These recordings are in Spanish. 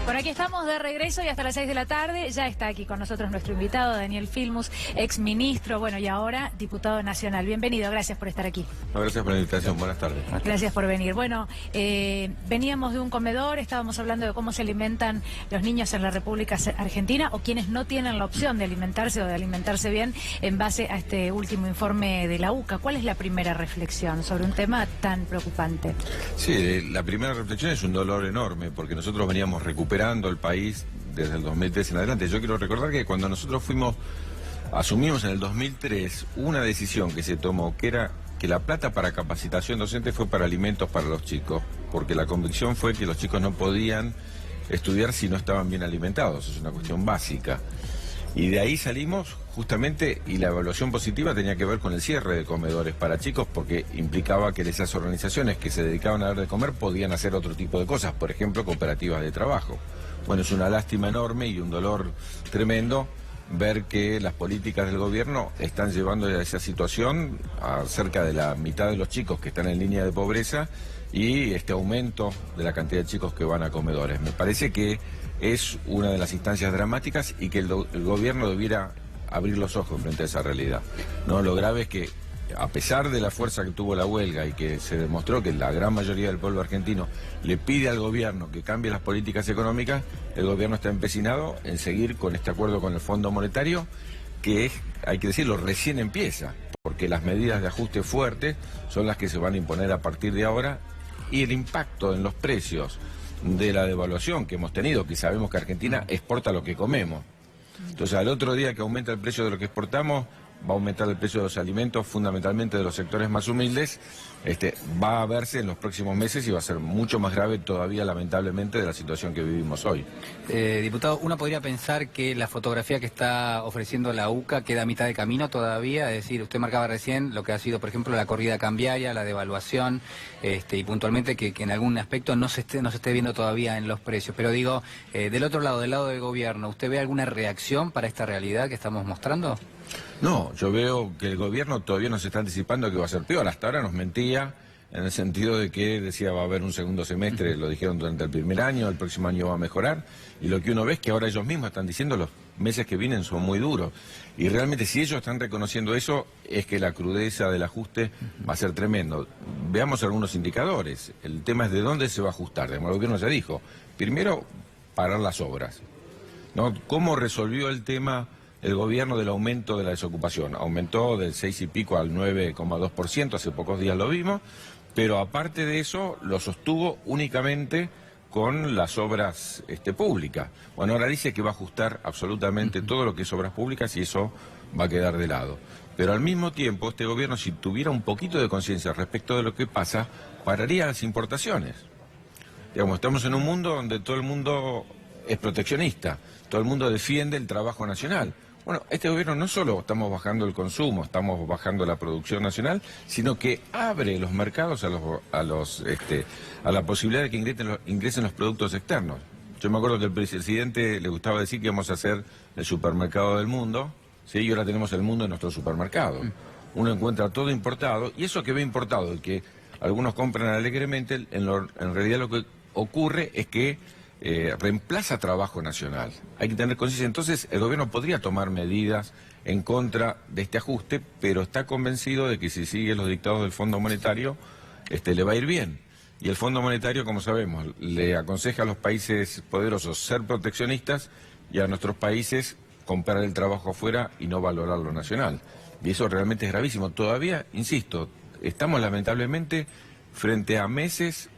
Por aquí estamos de regreso y hasta las 6 de la tarde. Ya está aquí con nosotros nuestro invitado, Daniel Filmus, ex ministro, bueno, y ahora diputado nacional. Bienvenido, gracias por estar aquí. Gracias por la invitación, buenas tardes. Gracias por venir. Bueno, veníamos de un comedor, estábamos hablando de cómo se alimentan los niños en la República Argentina o quienes no tienen la opción de alimentarse o de alimentarse bien en base a este último informe de la UCA. ¿Cuál es la primera reflexión sobre un tema tan preocupante? Sí, la primera reflexión es un dolor enorme porque nosotros veníamos recuperando el país desde el 2003 en adelante. Yo quiero recordar que cuando nosotros asumimos en el 2003 una decisión que se tomó, que era que la plata para capacitación docente fue para alimentos para los chicos, porque la convicción fue que los chicos no podían estudiar si no estaban bien alimentados, es una cuestión básica. Y de ahí salimos justamente, y la evaluación positiva tenía que ver con el cierre de comedores para chicos, porque implicaba que esas organizaciones que se dedicaban a dar de comer podían hacer otro tipo de cosas, por ejemplo, cooperativas de trabajo. Bueno, es una lástima enorme y un dolor tremendo ver que las políticas del gobierno están llevando a esa situación a cerca de la mitad de los chicos que están en línea de pobreza y este aumento de la cantidad de chicos que van a comedores. Me parece que es una de las instancias dramáticas y que el gobierno debiera abrir los ojos frente a esa realidad. No, lo grave es que, a pesar de la fuerza que tuvo la huelga y que se demostró que la gran mayoría del pueblo argentino le pide al gobierno que cambie las políticas económicas, el gobierno está empecinado en seguir con este acuerdo con el Fondo Monetario, que es, hay que decirlo, recién empieza, porque las medidas de ajuste fuerte son las que se van a imponer a partir de ahora y el impacto en los precios de la devaluación que hemos tenido, que sabemos que Argentina exporta lo que comemos. Entonces, al otro día que aumenta el precio de lo que exportamos, va a aumentar el precio de los alimentos, fundamentalmente de los sectores más humildes, va a verse en los próximos meses y va a ser mucho más grave todavía, lamentablemente, de la situación que vivimos hoy. Diputado, uno podría pensar que la fotografía que está ofreciendo la UCA queda a mitad de camino todavía, es decir, usted marcaba recién lo que ha sido, por ejemplo, la corrida cambiaria, la devaluación, y puntualmente que en algún aspecto no se esté viendo todavía en los precios. Pero digo, del otro lado, del lado del gobierno, ¿usted ve alguna reacción para esta realidad que estamos mostrando? No, yo veo que el gobierno todavía nos está anticipando que va a ser peor. Hasta ahora nos mentía en el sentido de que decía va a haber un segundo semestre, lo dijeron durante el primer año, el próximo año va a mejorar. Y lo que uno ve es que ahora ellos mismos están diciendo los meses que vienen son muy duros. Y realmente si ellos están reconociendo eso, es que la crudeza del ajuste va a ser tremendo. Veamos algunos indicadores. El tema es de dónde se va a ajustar. El gobierno ya dijo, primero, parar las obras, ¿no? ¿Cómo resolvió el tema el gobierno del aumento de la desocupación? Aumentó del 6 y pico al 9,2%, hace pocos días lo vimos, pero aparte de eso lo sostuvo únicamente con las obras públicas. Bueno, ahora dice que va a ajustar absolutamente todo lo que es obras públicas y eso va a quedar de lado. Pero al mismo tiempo este gobierno, si tuviera un poquito de conciencia respecto de lo que pasa, pararía las importaciones. Digamos, estamos en un mundo donde todo el mundo es proteccionista, todo el mundo defiende el trabajo nacional. Bueno, este gobierno no solo estamos bajando el consumo, estamos bajando la producción nacional, sino que abre los mercados a la posibilidad de que ingresen los productos externos. Yo me acuerdo que el presidente le gustaba decir que íbamos a hacer el supermercado del mundo, ¿sí? Y ahora tenemos el mundo en nuestro supermercado. Uno encuentra todo importado, y eso que ve importado, el que algunos compran alegremente, en realidad lo que ocurre es que reemplaza trabajo nacional. Hay que tener conciencia. Entonces el gobierno podría tomar medidas en contra de este ajuste, pero está convencido de que si sigue los dictados del Fondo Monetario, le va a ir bien. Y el Fondo Monetario, como sabemos, le aconseja a los países poderosos ser proteccionistas y a nuestros países comprar el trabajo afuera y no valorar lo nacional. Y eso realmente es gravísimo. Todavía, insisto, estamos lamentablemente frente a meses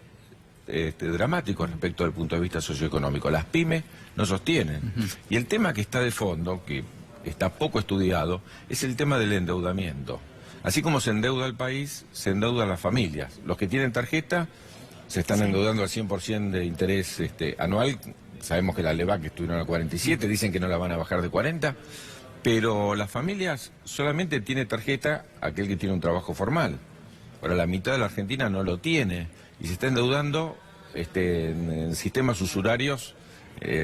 dramáticos respecto del punto de vista socioeconómico. Las pymes no sostienen. Y el tema que está de fondo, que está poco estudiado, es el tema del endeudamiento. Así como se endeuda el país, se endeudan las familias. Los que tienen tarjeta se están endeudando al 100% de interés anual. Sabemos que la LEVAC estuvieron a 47, dicen que no la van a bajar de 40, pero las familias solamente tiene tarjeta aquel que tiene un trabajo formal. Ahora la mitad de la Argentina no lo tiene y se está endeudando en sistemas usurarios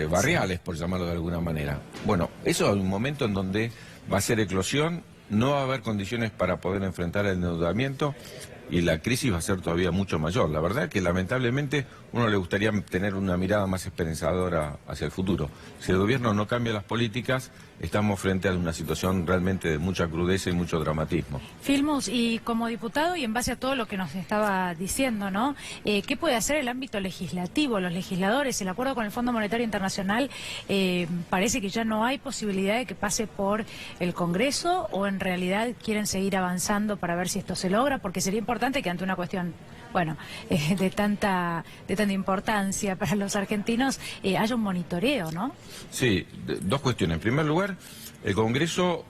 barriales, por llamarlo de alguna manera. Bueno, eso es un momento en donde va a ser eclosión, no va a haber condiciones para poder enfrentar el endeudamiento y la crisis va a ser todavía mucho mayor. La verdad es que lamentablemente uno le gustaría tener una mirada más esperanzadora hacia el futuro. Si el gobierno no cambia las políticas, estamos frente a una situación realmente de mucha crudeza y mucho dramatismo. Filmus, y como diputado y en base a todo lo que nos estaba diciendo, ¿no? ¿Qué puede hacer el ámbito legislativo, los legisladores? El acuerdo con el Fondo Monetario Internacional parece que ya no hay posibilidad de que pase por el Congreso, o en realidad quieren seguir avanzando para ver si esto se logra, porque sería importante que ante una cuestión, bueno, de tanta importancia para los argentinos haya un monitoreo, ¿no? Sí, dos cuestiones. En primer lugar, el Congreso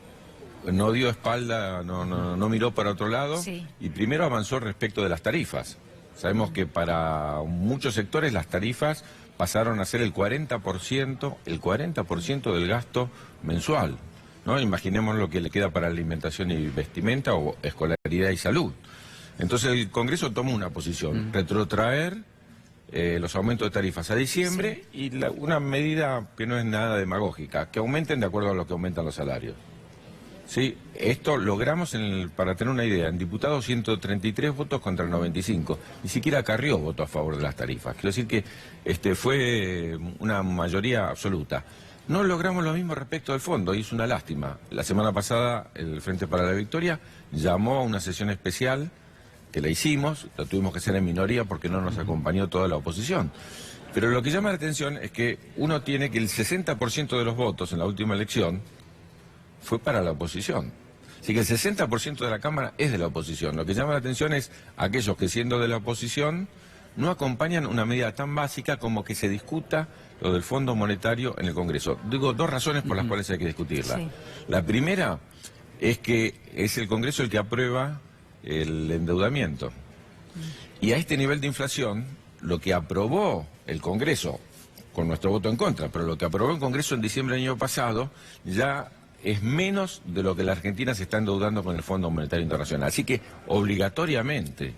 no dio espalda, no miró para otro lado, sí, y primero avanzó respecto de las tarifas. Sabemos que para muchos sectores las tarifas pasaron a ser el 40% del gasto mensual, ¿no? Imaginemos lo que le queda para alimentación y vestimenta o escolaridad y salud. Entonces el Congreso tomó una posición, retrotraer los aumentos de tarifas a diciembre, sí, y una medida que no es nada demagógica, que aumenten de acuerdo a lo que aumentan los salarios. Sí, esto logramos, para tener una idea, en diputados 133 votos contra 95. Ni siquiera Carrió votó a favor de las tarifas. Quiero decir que fue una mayoría absoluta. No logramos lo mismo respecto del fondo, y es una lástima. La semana pasada el Frente para la Victoria llamó a una sesión especial, que la hicimos, la tuvimos que hacer en minoría porque no nos acompañó toda la oposición. Pero lo que llama la atención es que uno tiene que el 60% de los votos en la última elección fue para la oposición. Así que el 60% de la Cámara es de la oposición. Lo que llama la atención es aquellos que, siendo de la oposición, no acompañan una medida tan básica como que se discuta lo del Fondo Monetario en el Congreso. Digo, dos razones por las cuales hay que discutirla. Sí. La primera es que es el Congreso el que aprueba el endeudamiento. Y a este nivel de inflación, lo que aprobó el Congreso, con nuestro voto en contra, pero lo que aprobó el Congreso en diciembre del año pasado, ya es menos de lo que la Argentina se está endeudando con el Fondo Monetario Internacional. Así que obligatoriamente,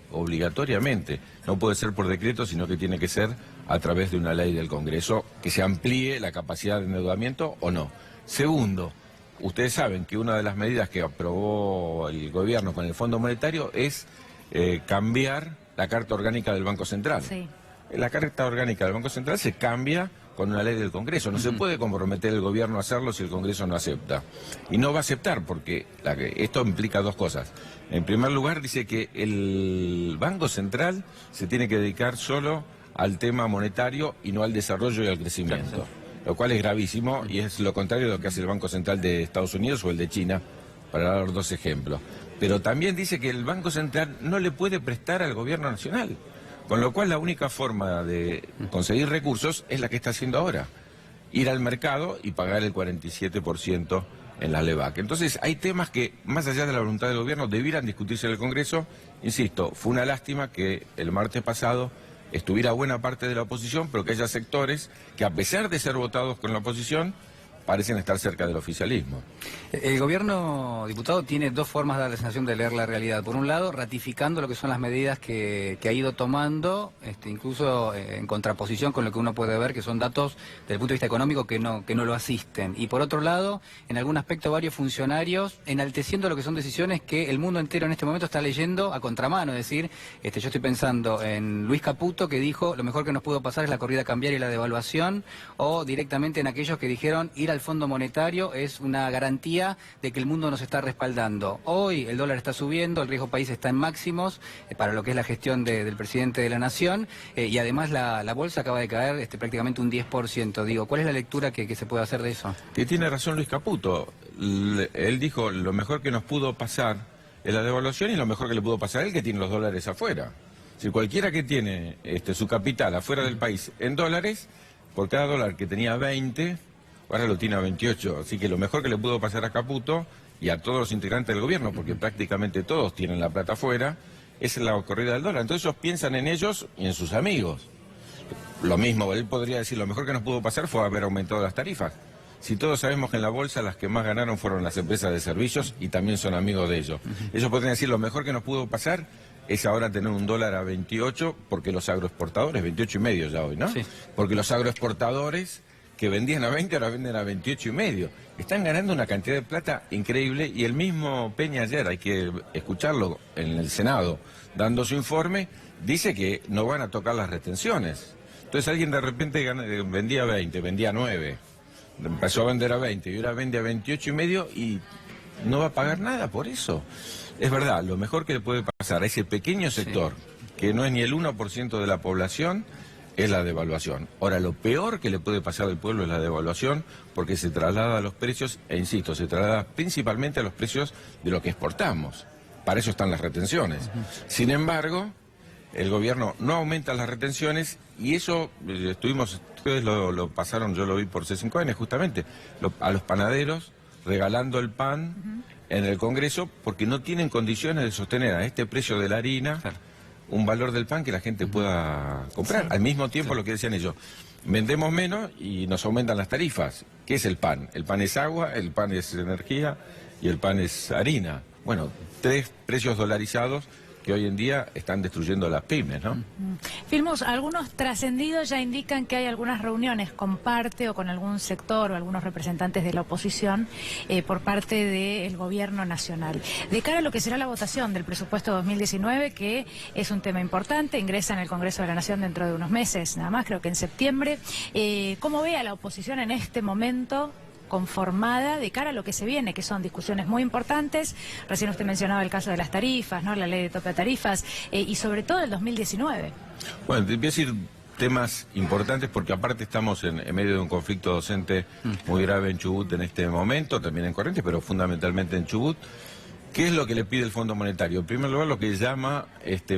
no puede ser por decreto, sino que tiene que ser a través de una ley del Congreso que se amplíe la capacidad de endeudamiento o no. Segundo, ustedes saben que una de las medidas que aprobó el gobierno con el Fondo Monetario es cambiar la Carta Orgánica del Banco Central. Sí. La Carta Orgánica del Banco Central se cambia con una ley del Congreso. No se puede comprometer el gobierno a hacerlo si el Congreso no acepta. Y no va a aceptar porque esto implica dos cosas. En primer lugar, dice que el Banco Central se tiene que dedicar solo al tema monetario y no al desarrollo y al crecimiento. Lo cual es gravísimo y es lo contrario de lo que hace el Banco Central de Estados Unidos o el de China, para dar dos ejemplos. Pero también dice que el Banco Central no le puede prestar al gobierno nacional. Con lo cual la única forma de conseguir recursos es la que está haciendo ahora. Ir al mercado y pagar el 47% en la LEVAC. Entonces hay temas que, más allá de la voluntad del gobierno, debieran discutirse en el Congreso. Insisto, fue una lástima que el martes pasado estuviera buena parte de la oposición, pero que haya sectores que, a pesar de ser votados con la oposición, parecen estar cerca del oficialismo. El gobierno, diputado, tiene dos formas de dar la sensación de leer la realidad. Por un lado, ratificando lo que son las medidas que ha ido tomando, incluso en contraposición con lo que uno puede ver, que son datos desde el punto de vista económico que no lo asisten. Y por otro lado, en algún aspecto, varios funcionarios enalteciendo lo que son decisiones que el mundo entero en este momento está leyendo a contramano. Es decir, yo estoy pensando en Luis Caputo, que dijo lo mejor que nos pudo pasar es la corrida cambiaria y la devaluación, o directamente en aquellos que dijeron ir al Fondo Monetario es una garantía de que el mundo nos está respaldando. Hoy el dólar está subiendo, el riesgo país está en máximos para lo que es la gestión del presidente de la Nación, y además la bolsa acaba de caer prácticamente un 10%. Digo, ¿cuál es la lectura que se puede hacer de eso? Que tiene razón Luis Caputo. Él dijo, lo mejor que nos pudo pasar es la devaluación y lo mejor que le pudo pasar a él, que tiene los dólares afuera. Si cualquiera que tiene su capital afuera del país en dólares, por cada dólar que tenía 20... ahora lo tiene a 28, así que lo mejor que le pudo pasar a Caputo y a todos los integrantes del gobierno, porque prácticamente todos tienen la plata afuera, es la corrida del dólar. Entonces ellos piensan en ellos y en sus amigos. Lo mismo, él podría decir, lo mejor que nos pudo pasar fue haber aumentado las tarifas. Si todos sabemos que en la bolsa las que más ganaron fueron las empresas de servicios y también son amigos de ellos. Ellos podrían decir, lo mejor que nos pudo pasar es ahora tener un dólar a 28, porque los agroexportadores, 28,5 ya hoy, ¿no? Sí. Porque los agroexportadores que vendían a 20, ahora venden a 28,5. Están ganando una cantidad de plata increíble y el mismo Peña ayer, hay que escucharlo en el Senado, dando su informe, dice que no van a tocar las retenciones. Entonces alguien de repente vendía 20, vendía 9, empezó a vender a 20 y ahora vende a 28,5 y no va a pagar nada por eso. Es verdad, lo mejor que le puede pasar a ese pequeño sector, que no es ni el 1% de la población, es la devaluación. Ahora, lo peor que le puede pasar al pueblo es la devaluación, porque se traslada a los precios, e insisto, se traslada principalmente a los precios de lo que exportamos. Para eso están las retenciones. Sin embargo, el gobierno no aumenta las retenciones y eso, ustedes lo pasaron, yo lo vi por C5N justamente, a los panaderos regalando el pan en el Congreso porque no tienen condiciones de sostener a este precio de la harina un valor del pan que la gente pueda comprar. Al mismo tiempo, lo que decían ellos, vendemos menos y nos aumentan las tarifas. ¿Qué es el pan? El pan es agua, el pan es energía y el pan es harina. Bueno, 3 precios dolarizados que hoy en día están destruyendo las pymes, ¿no? Filmus, algunos trascendidos ya indican que hay algunas reuniones con parte o con algún sector o algunos representantes de la oposición por parte del gobierno nacional. De cara a lo que será la votación del presupuesto 2019, que es un tema importante, ingresa en el Congreso de la Nación dentro de unos meses, nada más, creo que en septiembre. ¿Cómo ve a la oposición en este momento conformada de cara a lo que se viene, que son discusiones muy importantes? Recién usted mencionaba el caso de las tarifas, ¿no? La ley de tope de tarifas, y sobre todo el 2019. Bueno, te voy a decir temas importantes porque aparte estamos en medio de un conflicto docente muy grave en Chubut en este momento, también en Corrientes, pero fundamentalmente en Chubut. ¿Qué es lo que le pide el Fondo Monetario? En primer lugar, lo que llama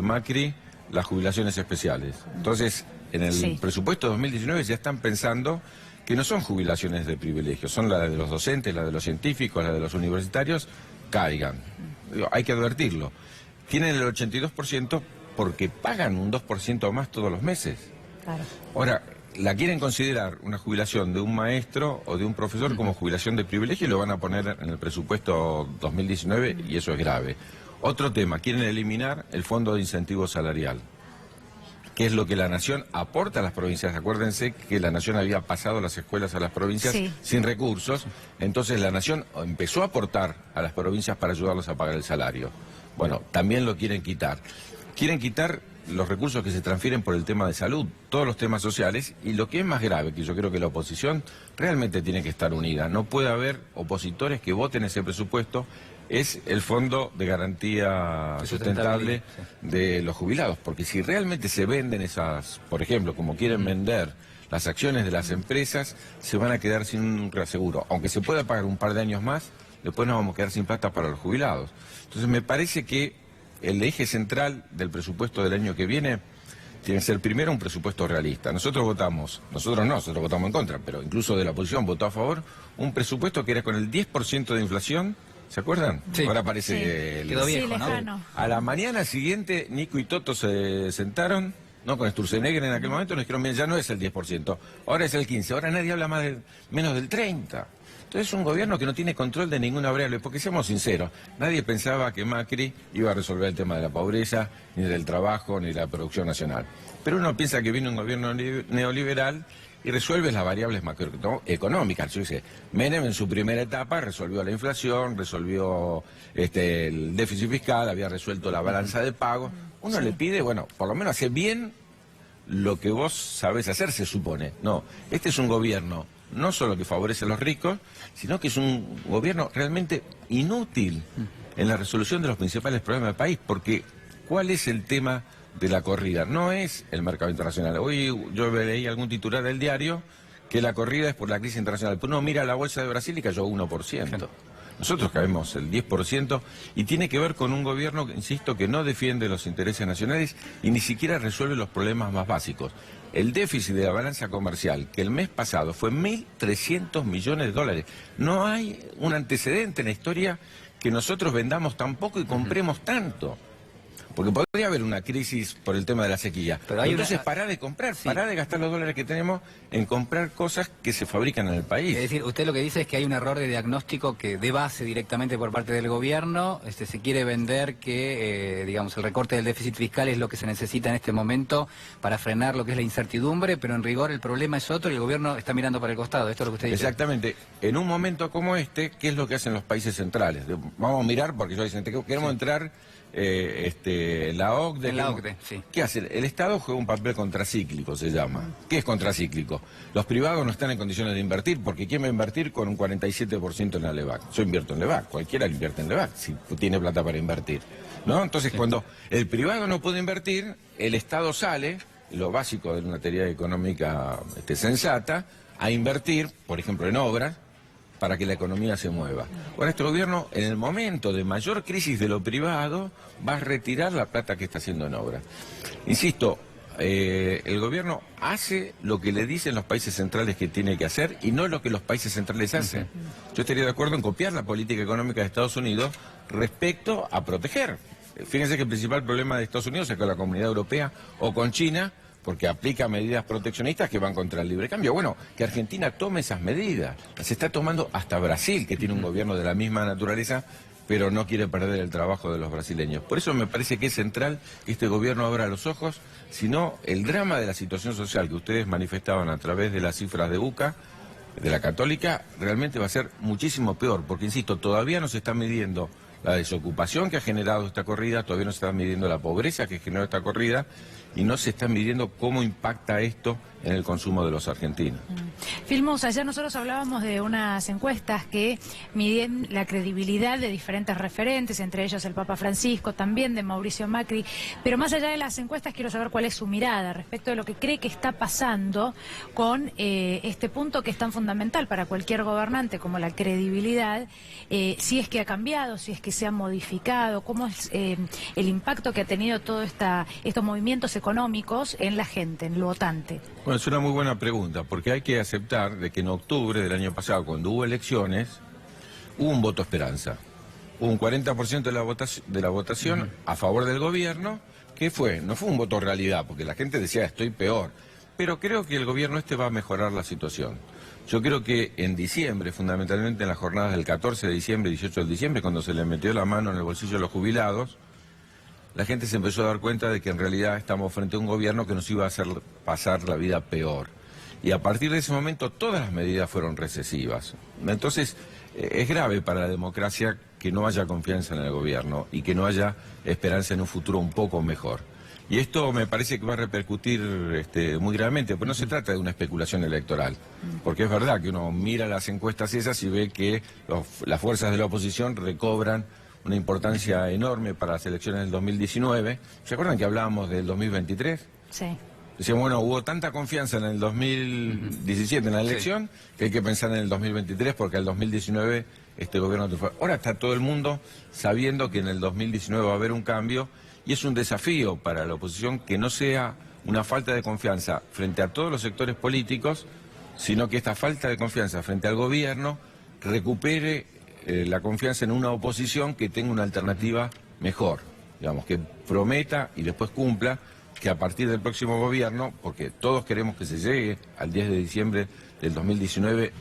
Macri las jubilaciones especiales. Entonces, en el presupuesto 2019 ya están pensando que no son jubilaciones de privilegio, son la de los docentes, la de los científicos, la de los universitarios, caigan. Hay que advertirlo. Tienen el 82% porque pagan un 2% más todos los meses. Claro. Ahora, la quieren considerar una jubilación de un maestro o de un profesor como jubilación de privilegio y lo van a poner en el presupuesto 2019 y eso es grave. Otro tema, quieren eliminar el fondo de incentivo salarial, que es lo que la Nación aporta a las provincias. Acuérdense que la Nación había pasado las escuelas a las provincias sin recursos, entonces la Nación empezó a aportar a las provincias para ayudarlos a pagar el salario. Bueno, también lo quieren quitar. Quieren quitar los recursos que se transfieren por el tema de salud, todos los temas sociales, y lo que es más grave, que yo creo que la oposición realmente tiene que estar unida. No puede haber opositores que voten ese presupuesto, es el Fondo de Garantía Sustentable de los jubilados, porque si realmente se venden esas, por ejemplo, como quieren vender las acciones de las empresas, se van a quedar sin un reaseguro. Aunque se pueda pagar un par de años más, después nos vamos a quedar sin plata para los jubilados. Entonces me parece que el eje central del presupuesto del año que viene tiene que ser primero un presupuesto realista. Nosotros votamos en contra, pero incluso de la oposición votó a favor, un presupuesto que era con el 10% de inflación. ¿Se acuerdan? Sí. Ahora parece que quedó viejo, lejano. ¿no? A la mañana siguiente, Nico y Toto se sentaron, ¿no? Con Sturzenegger en aquel momento, nos dijeron, bien, ya no es el 10%, ahora es el 15%, ahora nadie habla menos del 30%. Entonces es un gobierno que no tiene control de ninguna variable, porque seamos sinceros, nadie pensaba que Macri iba a resolver el tema de la pobreza, ni del trabajo, ni de la producción nacional. Pero uno piensa que viene un gobierno neoliberal y resuelve las variables macroeconómicas. Yo sé, Menem en su primera etapa resolvió la inflación, resolvió el déficit fiscal, había resuelto la balanza de pagos. Uno le pide, bueno, por lo menos hace bien lo que vos sabés hacer, se supone. No, este es un gobierno no solo que favorece a los ricos, sino que es un gobierno realmente inútil en la resolución de los principales problemas del país, porque ¿cuál es el tema de la corrida? No es el mercado internacional. Hoy yo leí algún titular del diario que la corrida es por la crisis internacional. Pues uno mira la bolsa de Brasil y cayó 1%. Nosotros caemos el 10% y tiene que ver con un gobierno, insisto, que no defiende los intereses nacionales y ni siquiera resuelve los problemas más básicos. El déficit de la balanza comercial, que el mes pasado fue 1.300 millones de dólares. No hay un antecedente en la historia que nosotros vendamos tan poco y compremos tanto. Porque podría haber una crisis por el tema de la sequía. Pero hay entonces, una... pará de comprar, Sí. pará de gastar los dólares que tenemos en comprar cosas que se fabrican en el país. Es decir, usted lo que dice es que hay un error de diagnóstico que de base directamente por parte del gobierno, se quiere vender que, digamos, el recorte del déficit fiscal es lo que se necesita en este momento para frenar lo que es la incertidumbre, pero en rigor el problema es otro y el gobierno está mirando para el costado. Esto es lo que usted dice. Exactamente. En un momento como este, ¿qué es lo que hacen los países centrales? Vamos a mirar, porque yo dicen, queremos entrar la OCDE. En la OCDE, sí. ¿Qué hace? El Estado juega un papel contracíclico, se llama. ¿Qué es contracíclico? Los privados no están en condiciones de invertir, porque ¿quién va a invertir con un 47% en la LEVAC? Yo invierto en LEVAC, cualquiera invierte en LEVAC, si tiene plata para invertir, ¿no? Entonces, sí, cuando el privado no puede invertir, el Estado sale, lo básico de una teoría económica sensata, a invertir, por ejemplo, en obras, para que la economía se mueva. Ahora, este gobierno, en el momento de mayor crisis de lo privado, va a retirar la plata que está haciendo en obras. Insisto, el gobierno hace lo que le dicen los países centrales que tiene que hacer y no lo que los países centrales hacen. Yo estaría de acuerdo en copiar la política económica de Estados Unidos respecto a proteger. Fíjense que el principal problema de Estados Unidos es con la Comunidad Europea o con China, porque aplica medidas proteccionistas que van contra el libre cambio. Bueno, que Argentina tome esas medidas. Las está tomando hasta Brasil, que tiene un gobierno de la misma naturaleza, pero no quiere perder el trabajo de los brasileños. Por eso me parece que es central que este gobierno abra los ojos, si no, el drama de la situación social que ustedes manifestaban a través de las cifras de UCA, de la Católica, realmente va a ser muchísimo peor, porque, insisto, todavía no se está midiendo la desocupación que ha generado esta corrida, todavía no se está midiendo la pobreza que generó esta corrida, y no se está midiendo cómo impacta esto en el consumo de los argentinos. Filmus, ayer nosotros hablábamos de unas encuestas que miden la credibilidad de diferentes referentes, entre ellos el Papa Francisco, también de Mauricio Macri, pero más allá de las encuestas quiero saber cuál es su mirada respecto de lo que cree que está pasando con este punto que es tan fundamental para cualquier gobernante como la credibilidad, si es que ha cambiado, si es que se ha modificado, cómo es el impacto que ha tenido todos estos movimientos económicos en la gente, en el votante. Bueno, es una muy buena pregunta, porque hay que aceptar de que en octubre del año pasado, cuando hubo elecciones, hubo un voto esperanza. Hubo un 40% de la votación a favor del gobierno, que no fue un voto realidad, porque la gente decía estoy peor, pero creo que el gobierno va a mejorar la situación. Yo creo que en diciembre, fundamentalmente en las jornadas del 14 de diciembre, 18 de diciembre, cuando se le metió la mano en el bolsillo de los jubilados, la gente se empezó a dar cuenta de que en realidad estamos frente a un gobierno que nos iba a hacer pasar la vida peor. Y a partir de ese momento todas las medidas fueron recesivas. Entonces es grave para la democracia que no haya confianza en el gobierno y que no haya esperanza en un futuro un poco mejor. Y esto me parece que va a repercutir muy gravemente, pues no se trata de una especulación electoral, porque es verdad que uno mira las encuestas esas y ve que las fuerzas de la oposición recobran una importancia enorme para las elecciones del 2019. ¿Se acuerdan que hablábamos del 2023? Sí. Decían, bueno, hubo tanta confianza en el 2017, en la elección, sí, que hay que pensar en el 2023 porque el 2019 este gobierno triunfó. Ahora está todo el mundo sabiendo que en el 2019 va a haber un cambio y es un desafío para la oposición que no sea una falta de confianza frente a todos los sectores políticos, sino que esta falta de confianza frente al gobierno recupere la confianza en una oposición que tenga una alternativa mejor, digamos, que prometa y después cumpla, que a partir del próximo gobierno, porque todos queremos que se llegue al 10 de diciembre del 2019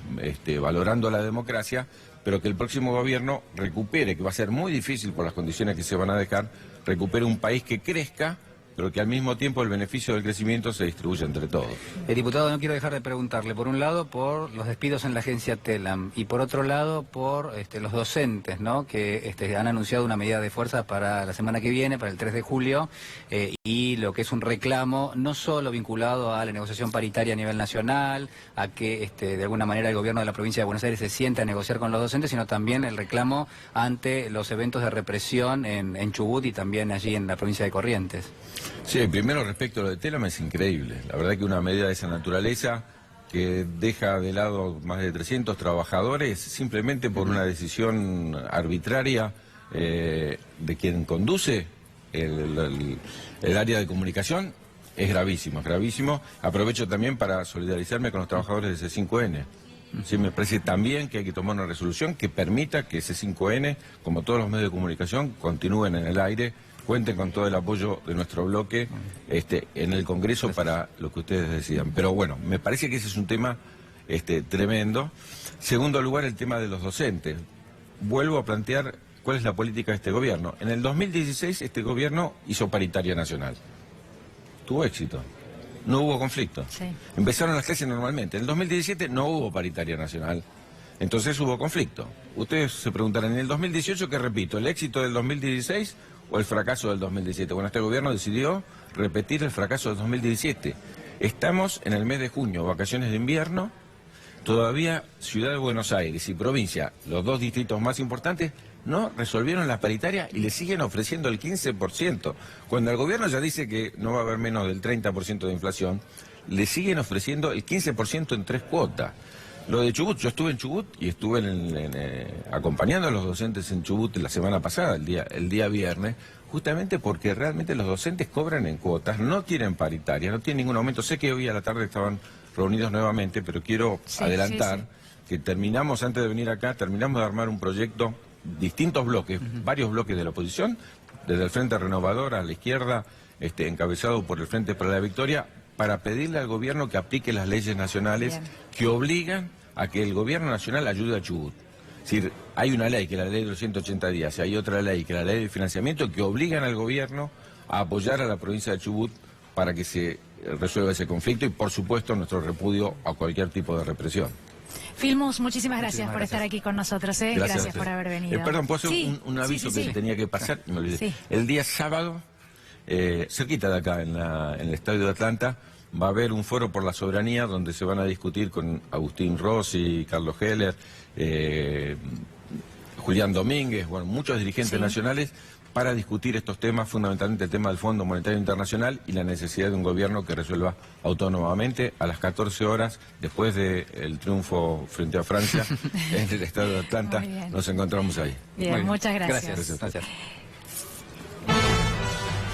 valorando la democracia, pero que el próximo gobierno recupere, que va a ser muy difícil por las condiciones que se van a dejar, recupere un país que crezca, pero que al mismo tiempo el beneficio del crecimiento se distribuye entre todos. Diputado, no quiero dejar de preguntarle, por un lado, por los despidos en la agencia TELAM, y por otro lado, por los docentes, ¿no?, que han anunciado una medida de fuerza para la semana que viene, para el 3 de julio, y lo que es un reclamo, no solo vinculado a la negociación paritaria a nivel nacional, a que de alguna manera el gobierno de la provincia de Buenos Aires se siente a negociar con los docentes, sino también el reclamo ante los eventos de represión en Chubut y también allí en la provincia de Corrientes. Sí, primero respecto a lo de TELAM es increíble. La verdad que una medida de esa naturaleza que deja de lado más de 300 trabajadores simplemente por una decisión arbitraria de quien conduce el área de comunicación es gravísimo, es gravísimo. Aprovecho también para solidarizarme con los trabajadores de C5N. Sí, me parece también que hay que tomar una resolución que permita que C5N, como todos los medios de comunicación, continúen en el aire cuenten con todo el apoyo de nuestro bloque en el Congreso para lo que ustedes decidan. Pero bueno, me parece que ese es un tema tremendo. Segundo lugar, el tema de los docentes. Vuelvo a plantear cuál es la política de este gobierno. En el 2016 este gobierno hizo paritaria nacional. Tuvo éxito. No hubo conflicto. Sí. Empezaron las clases normalmente. En el 2017 no hubo paritaria nacional. Entonces hubo conflicto. Ustedes se preguntarán, en el 2018, ¿qué repito? ¿El éxito del 2016 o el fracaso del 2017? Bueno, este gobierno decidió repetir el fracaso del 2017. Estamos en el mes de junio, vacaciones de invierno. Todavía Ciudad de Buenos Aires y provincia, los dos distritos más importantes, no resolvieron la paritaria y le siguen ofreciendo el 15%. Cuando el gobierno ya dice que no va a haber menos del 30% de inflación, le siguen ofreciendo el 15% en 3 cuotas. Lo de Chubut, yo estuve en Chubut y estuve acompañando a los docentes en Chubut la semana pasada, el día viernes, justamente porque realmente los docentes cobran en cuotas, no tienen paritaria, no tienen ningún aumento. Sé que hoy a la tarde estaban reunidos nuevamente, pero quiero adelantar que terminamos, antes de venir acá, terminamos de armar un proyecto, distintos bloques, varios bloques de la oposición, desde el Frente Renovador a la izquierda, encabezado por el Frente para la Victoria, para pedirle al gobierno que aplique las leyes nacionales que obligan a que el gobierno nacional ayude a Chubut. Es decir, hay una ley, que es la ley de los 180 días, y hay otra ley, que es la ley de financiamiento, que obligan al gobierno a apoyar a la provincia de Chubut para que se resuelva ese conflicto y, por supuesto, nuestro repudio a cualquier tipo de represión. Filmus, muchísimas gracias por estar aquí con nosotros. Gracias por haber venido. Perdón, ¿puedo hacer un aviso que tenía que pasar? Me olvidé. Sí. El día sábado, cerquita de acá, en el estadio de Atlanta, va a haber un foro por la soberanía donde se van a discutir con Agustín Rossi, Carlos Heller, Julián Domínguez, bueno, muchos dirigentes nacionales, para discutir estos temas, fundamentalmente el tema del Fondo Monetario Internacional y la necesidad de un gobierno que resuelva autónomamente. A las 14 horas, después del triunfo frente a Francia, en el estadio de Atlanta, nos encontramos ahí. Bien, muchas gracias. Gracias.